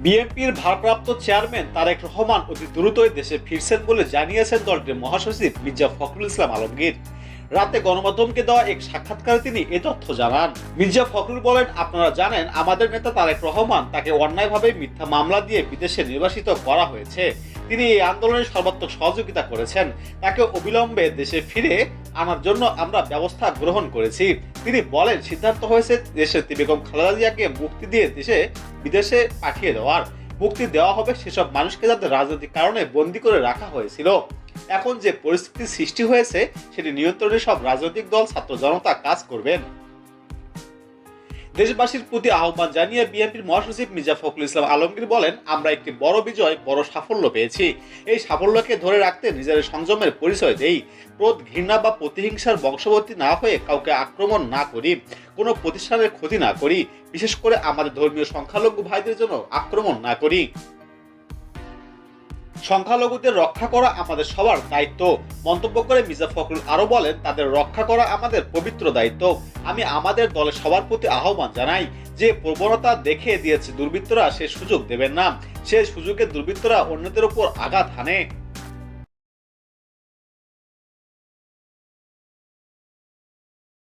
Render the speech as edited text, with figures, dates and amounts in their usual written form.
বিএনপির ভারপ্রাপ্ত চেয়ারম্যান তারেক রহমান অতি দ্রুতই দেশে ফিরছেন বলে জানিয়েছেন দলটির মহাসচিব মির্জা ফখরুল ইসলাম আলমগীর। রাতে গণমাধ্যমকে দেওয়া এক সাক্ষাৎকারে তিনি এ তথ্য জানান। মির্জা ফখরুল বলেন, আপনারা জানেন আমাদের নেতা তারেক রহমান তাকে অন্যায়ভাবে মিথ্যা মামলা দিয়ে বিদেশে নির্বাসিত করা হয়েছে। তিনি এই আন্দোলনে সর্বাত্মক সহযোগিতা করেছেন। তাকে অবিলম্বে দেশে ফিরে আনার জন্য আমরা ব্যবস্থা গ্রহণ করেছি। তিনি বলেন, সিদ্ধান্ত হয়েছে দেশের বেগম খালেদা জিয়াকে মুক্তি দিয়ে বিদেশে পাঠিয়ে দেওয়ার। মুক্তি দেওয়া হবে সেসব মানুষকে যাদের রাজনৈতিক কারণে বন্দী করে রাখা হয়েছিল। এখন যে পরিস্থিতি সৃষ্টি হয়েছে সেটি নিয়ন্ত্রণে সব রাজনৈতিক দল, ছাত্র জনতা কাজ করবেন। দেশবাসীর প্রতি আহ্বান জানিয়ে বিএনপির মহাসচিব মির্জা ফখরুল ইসলাম আলমগীর বলেন, আমরা একটি বড় বিজয়, বড় সাফল্য পেয়েছি। এই সাফল্যকে ধরে রাখতে নিজের সংযমের পরিচয় দেই। ক্রোধ, ঘৃণা বা প্রতিহিংসার বংশবর্তী না হয়ে কাউকে আক্রমণ না করি, কোনো প্রতিষ্ঠানের ক্ষতি না করি, বিশেষ করে আমাদের ধর্মীয় সংখ্যালঘু ভাইদের জন্য আক্রমণ না করি। সংখ্যালঘুদের রক্ষা করা আমাদের সবার দায়িত্ব মন্তব্য করে মির্জা ফখরুল আরো বলেন, তাদের রক্ষা করা আমাদের পবিত্র দায়িত্ব। আমি আমাদের দলের সবার প্রতি আহ্বান জানাই, যে প্রবণতা দেখিয়ে দিয়েছে দুর্বৃত্তরা সে সুযোগ দেবেন না। সে সুযোগে দুর্বৃত্তরা অন্যদের উপর আঘাত হানে।